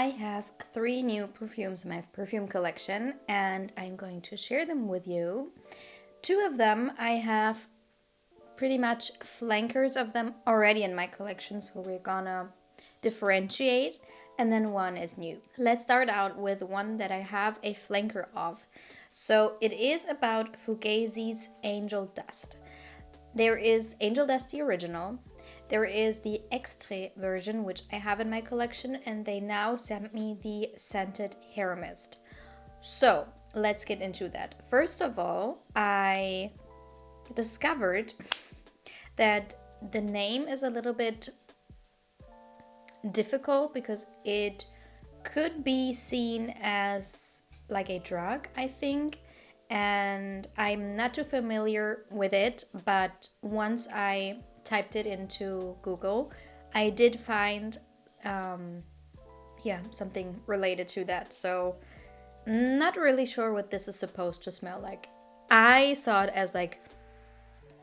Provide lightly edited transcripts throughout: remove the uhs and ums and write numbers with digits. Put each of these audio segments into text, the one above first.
I have 3 new perfumes in my perfume collection and I'm going to share them with you. 2 of them I have pretty much flankers of them already in my collection, so we're gonna differentiate, and then 1 is new. Let's start out with one that I have a flanker of. So it is about Fugazzi's Angel Dust. There is Angel Dust the original. There is the extrait version, which I have in my collection, and they now sent me the scented hair mist. So let's get into that. First of all, I discovered that the name is a little bit difficult because it could be seen as like a drug, I think, and I'm not too familiar with it, but once I typed it into Google, I did find something related to that. So not really sure what this is supposed to smell like. I saw it as like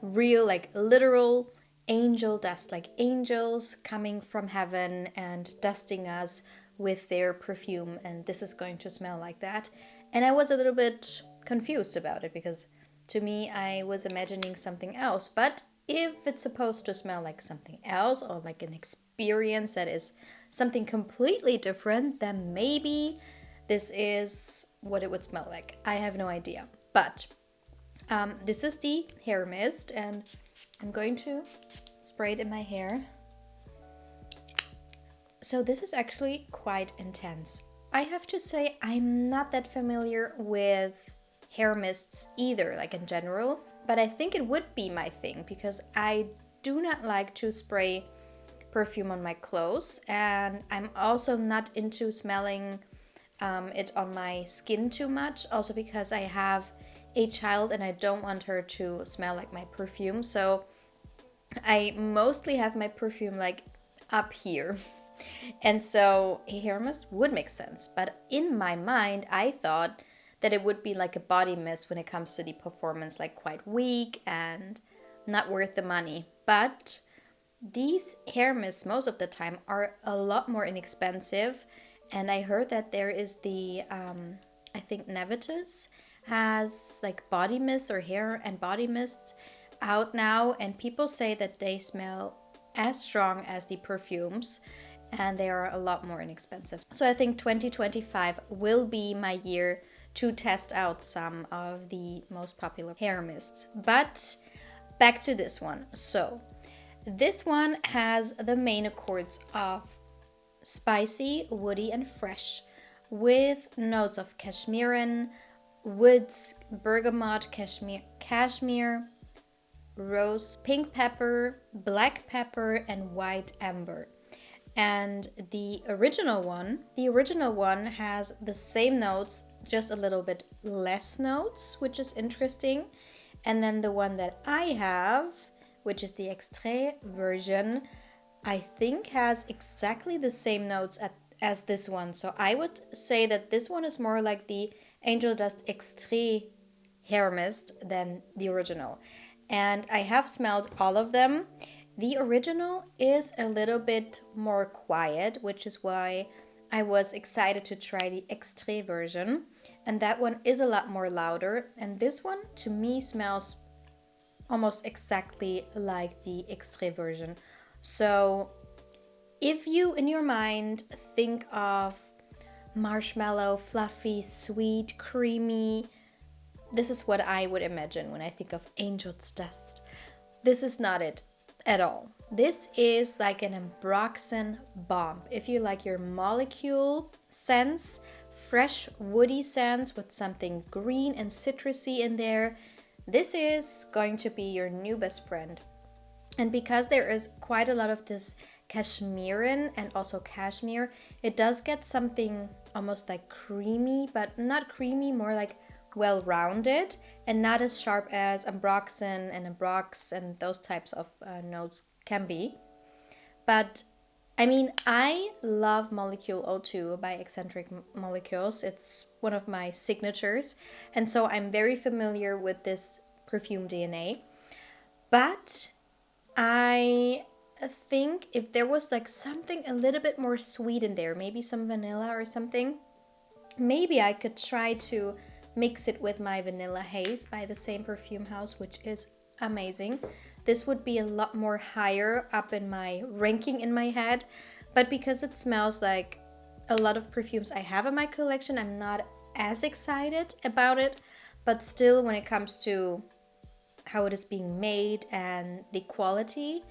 real, like literal angel dust, like angels coming from heaven and dusting us with their perfume, and this is going to smell like that. And I was a little bit confused about it because to me I was imagining something else. But if it's supposed to smell like something else or like an experience that is something completely different, then maybe this is what it would smell like. I have no idea. But this is the hair mist, and I'm going to spray it in my hair. So this is actually quite intense. I have to say I'm not that familiar with hair mists either, like in general, but I think it would be my thing because I do not like to spray perfume on my clothes, and I'm also not into smelling it on my skin too much, also because I have a child and I don't want her to smell like my perfume. So I mostly have my perfume like up here. And so a hair mist would make sense. But in my mind, I thought that it would be like a body mist when it comes to the performance, like quite weak and not worth the money. But these hair mists most of the time are a lot more inexpensive. And I heard that there is the, I think Nevitus has like body mists or hair and body mists out now, and people say that they smell as strong as the perfumes and they are a lot more inexpensive. So I think 2025 will be my year to test out some of the most popular hair mists. But back to this one. So this one has the main accords of spicy, woody, and fresh, with notes of cashmeran, woods, bergamot, cashmere, rose, pink pepper, black pepper, and white amber. And the original one has the same notes, just a little bit less notes, which is interesting. And then the one that I have, which is the extrait version, I think has exactly the same notes as this one. So I would say that this one is more like the Angel Dust Extrait hair mist than the original. And I have smelled all of them. The original is a little bit more quiet, which is why I was excited to try the extrait version. And that one is a lot more louder. And this one, to me, smells almost exactly like the extrait version. So if you, in your mind, think of marshmallow, fluffy, sweet, creamy, this is what I would imagine when I think of Angel's Dust. This is not it at all. This is like an ambroxan bomb. If you like your molecule scents, fresh woody scents with something green and citrusy in there, this is going to be your new best friend. And because there is quite a lot of this cashmeran and also cashmere, it does get something almost like creamy, but not creamy, more like well-rounded and not as sharp as ambroxan and ambrox and those types of notes can be. But I mean, I love Molecule O2 by Eccentric Molecules. It's one of my signatures, and so I'm very familiar with this perfume DNA. But I think if there was like something a little bit more sweet in there, maybe some vanilla or something, maybe I could try to mix it with my Vanilla Haze by the same perfume house, which is amazing. This would be a lot more higher up in my ranking in my head, but because it smells like a lot of perfumes I have in my collection, I'm not as excited about it. But still, when it comes to how it is being made and the quality,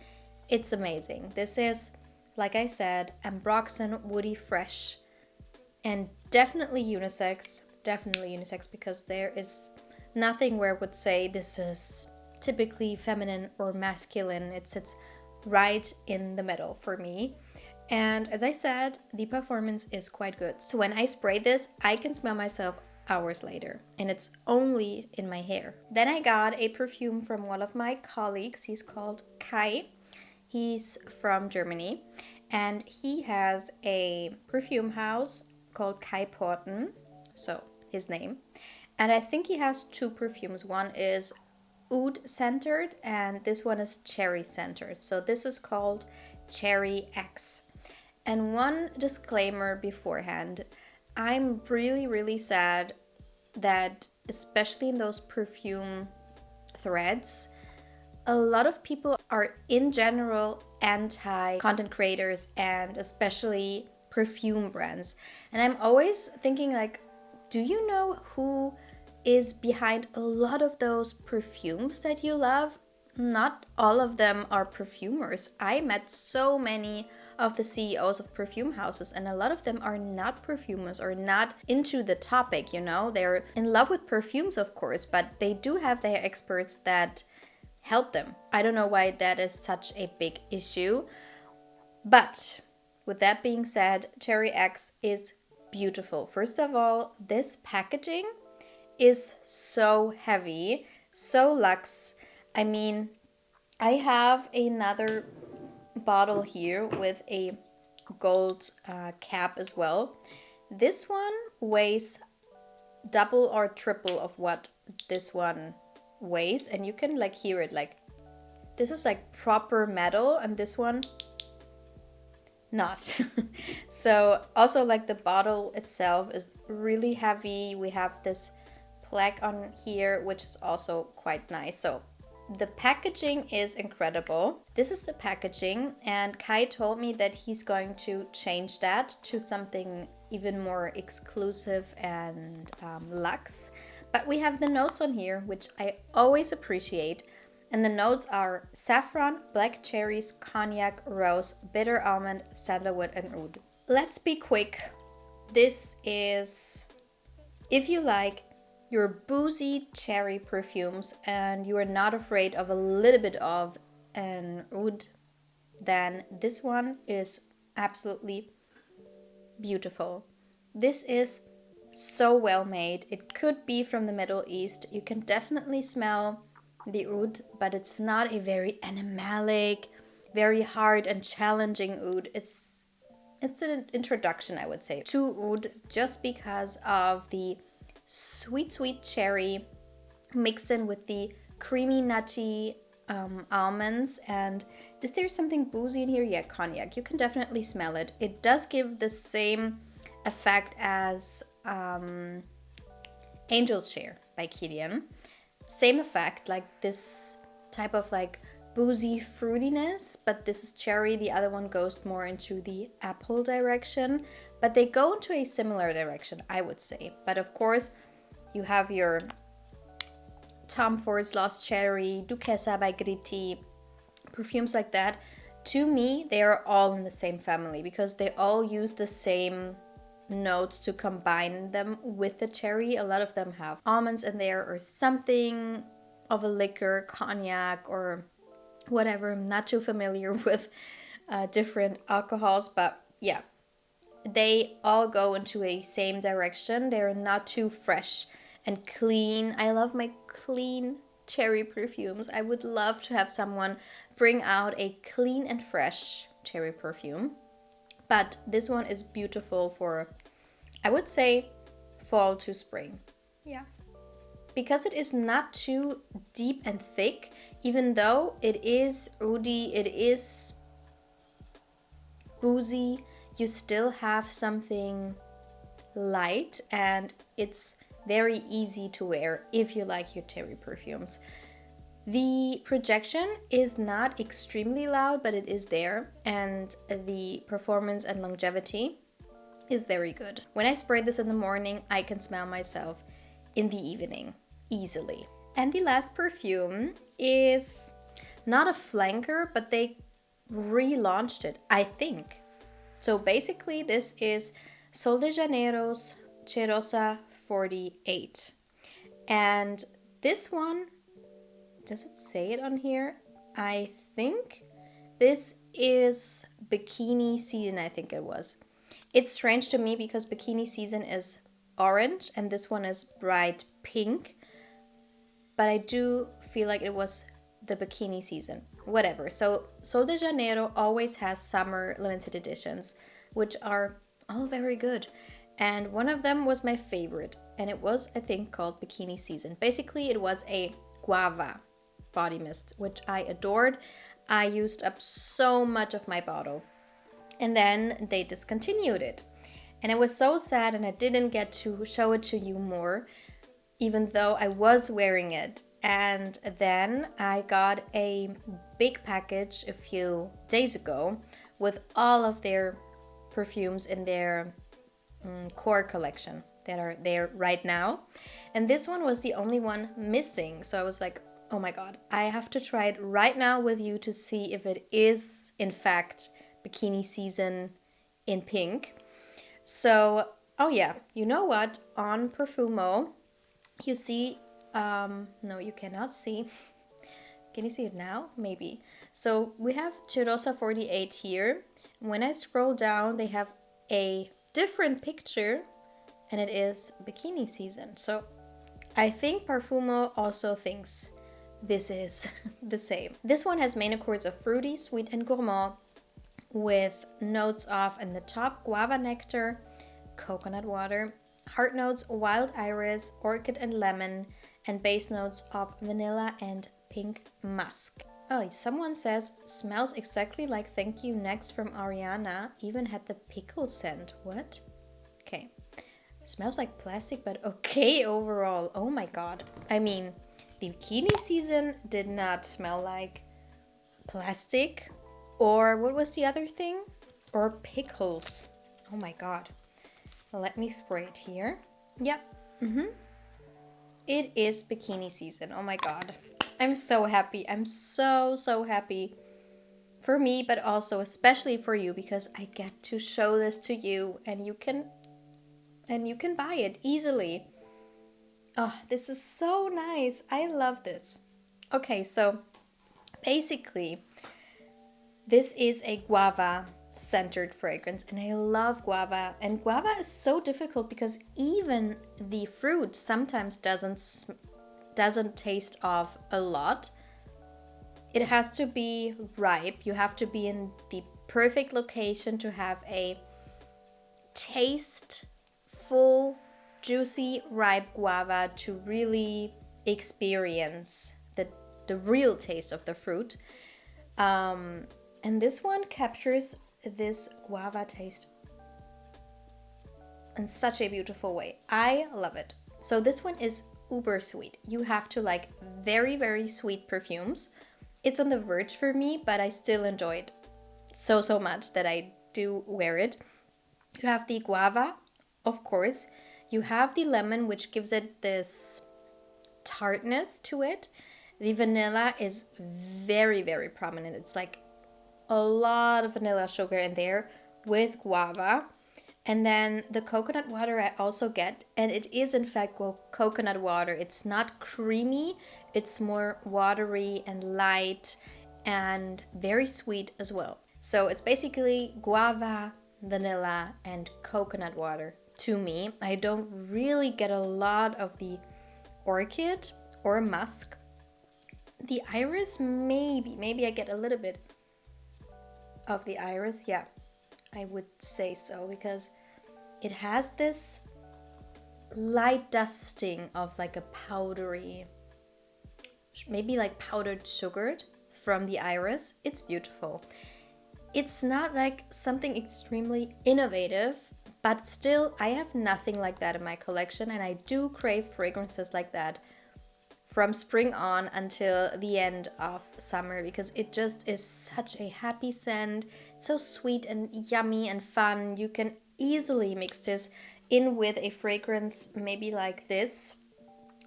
it's amazing. This is, like I said, Ambroxan Woody Fresh, and definitely unisex. Definitely unisex, because there is nothing where I would say this is typically feminine or masculine. It sits right in the middle for me. And as I said, the performance is quite good. So when I spray this, I can smell myself hours later, and it's only in my hair. Then I got a perfume from one of my colleagues. He's called Kai. He's from Germany, and he has a perfume house called Kai Porten, so his name. And I think he has two perfumes. One is oud centered and this one is cherry centered. So this is called Cherry X. And one disclaimer beforehand, I'm really sad that, especially in those perfume threads, a lot of people are in general anti content creators and especially perfume brands. And I'm always thinking like, do you know who is behind a lot of those perfumes that you love? Not all of them are perfumers. I met so many of the CEOs of perfume houses, and a lot of them are not perfumers or not into the topic, you know? They're in love with perfumes, of course, but they do have their experts that help them. I don't know why that is such a big issue. But with that being said, Cherry X is beautiful. First of all, this packaging is so heavy, so luxe. I mean, I have another bottle here with a gold cap as well. This one weighs double or triple of what this one weighs, and you can like hear it, like this is like proper metal and this one not. So also like the bottle itself is really heavy. We have this plaque on here which is also quite nice. So the packaging is incredible. This is the packaging, and Kai told me that he's going to change that to something even more exclusive and luxe. But we have the notes on here, which I always appreciate. And the notes are saffron, black cherries, cognac, rose, bitter almond, sandalwood, and oud. Let's be quick. This is, if you like your boozy cherry perfumes and you are not afraid of a little bit of an oud, then this one is absolutely beautiful. This is so well made. It could be from the Middle East. You can definitely smell the oud, but it's not a very animalic, very hard and challenging oud. It's an introduction, I would say, to oud, just because of the sweet cherry mixed in with the creamy nutty almonds. And is there something boozy in here? Yeah, cognac. You can definitely smell it. It does give the same effect as Angel's Share by Kilian. Same effect, like this type of like boozy fruitiness, but this is cherry. The other one goes more into the apple direction, but they go into a similar direction, I would say. But of course, you have your Tom Ford's Lost Cherry, Duchessa by Gritti, perfumes like that. To me, they are all in the same family because they all use the same notes to combine them with the cherry. A lot of them have almonds in there or something of a liquor, cognac or whatever. I'm not too familiar with different alcohols, but yeah, they all go into a same direction. They're not too fresh and clean. I love my clean cherry perfumes. I would love to have someone bring out a clean and fresh cherry perfume. But this one is beautiful for, I would say, fall to spring. Yeah. Because it is not too deep and thick, even though it is oudy, it is boozy. You still have something light, and it's very easy to wear if you like your terry perfumes. The projection is not extremely loud, but it is there, and the performance and longevity is very good. When I spray this in the morning, I can smell myself in the evening easily. And the last perfume is not a flanker, but they relaunched it, I think. So basically this is Sol de Janeiro's Cheirosa 48. And this one, does it say it on here? I think this is bikini season, I think it was. It's strange to me because bikini season is orange and this one is bright pink. But I do feel like it was the bikini season. Whatever. So Sol de Janeiro always has summer limited editions, which are all very good. And one of them was my favorite. And it was, I think, called Bikini Season. Basically, it was a guava body mist, which I adored. I used up so much of my bottle. And then they discontinued it. And I was so sad, and I didn't get to show it to you more, even though I was wearing it. And then I got a big package a few days ago with all of their perfumes in their core collection that are there right now. And this one was the only one missing. So I was like, oh my God, I have to try it right now with you to see if it is in fact Bikini Season in pink. So, oh yeah, you know what? On perfume-y, you see, no, you cannot see. Can you see it now? Maybe. So we have Cheirosa 48 here. When I scroll down, they have a different picture, and it is Bikini Season. So I think perfume-y also thinks this is the same. This one has main accords of fruity, sweet, and gourmand, with notes of, in the top, guava nectar, coconut water, heart notes, wild iris, orchid and lemon, and base notes of vanilla and pink musk. Oh, someone says, smells exactly like Thank You Next from Ariana, even had the pickle scent. What? Okay. Smells like plastic, but okay overall. Oh my God. I mean, the Bikini Season did not smell like plastic, or what was the other thing? Or pickles. Oh my God. Let me spray it here. Yep. It is Bikini Season. Oh my God. I'm so happy. I'm so happy for me, but also especially for you, because I get to show this to you and you can buy it easily. Oh, this is so nice. I love this. Okay, so basically this is a guava centered fragrance, and I love guava. And guava is so difficult because even the fruit sometimes doesn't taste of a lot. It has to be ripe. You have to be in the perfect location to have a tasteful, juicy, ripe guava to really experience the real taste of the fruit. And this one captures this guava taste in such a beautiful way. I love it. So this one is uber sweet. You have to like very sweet perfumes. It's on the verge for me, but I still enjoy it so much that I do wear it. You have the guava, of course. You have the lemon, which gives it this tartness to it. The vanilla is very prominent. It's like a lot of vanilla sugar in there with guava. And then the coconut water I also get, and it is in fact coconut water. It's not creamy, it's more watery and light and very sweet as well. So it's basically guava, vanilla, and coconut water to me. I don't really get a lot of the orchid or musk. The iris, maybe I get a little bit of the iris. Yeah, I would say so, because it has this light dusting of like a powdery, maybe like powdered sugar from the iris. It's beautiful. It's not like something extremely innovative, but still I have nothing like that in my collection, and I do crave fragrances like that from spring on until the end of summer, because it just is such a happy scent. It's so sweet and yummy and fun. You can easily mix this in with a fragrance maybe like this,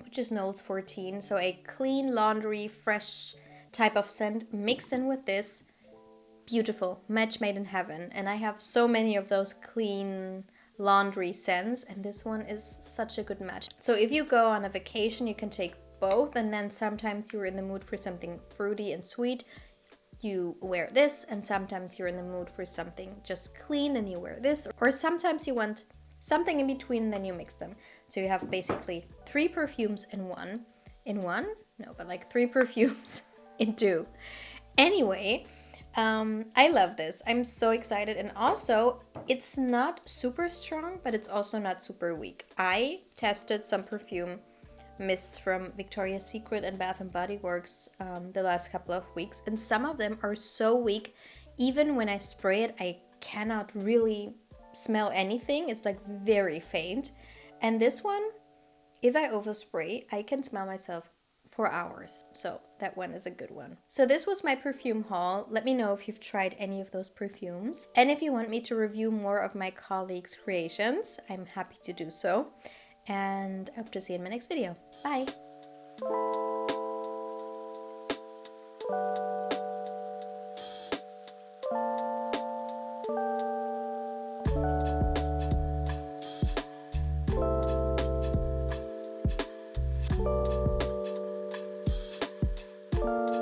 which is Knowles 14. So a clean laundry, fresh type of scent mixed in with this. Beautiful, match made in heaven. And I have so many of those clean laundry scents, and this one is such a good match. So if you go on a vacation, you can take both, and then sometimes you're in the mood for something fruity and sweet, you wear this, and sometimes you're in the mood for something just clean and you wear this, or sometimes you want something in between and then you mix them. So you have basically 3 perfumes in one. No, but like 3 perfumes in 2. Anyway, I love this. I'm so excited. And also, it's not super strong, but it's also not super weak. I tested some perfume mists from Victoria's Secret and Bath & Body Works the last couple of weeks, and some of them are so weak, even when I spray it, I cannot really smell anything. It's like very faint. And this one, if I overspray, I can smell myself for hours. So that one is a good one. So this was my perfume haul. Let me know if you've tried any of those perfumes. And if you want me to review more of my colleagues' creations, I'm happy to do so. And I hope to see you in my next video. Bye!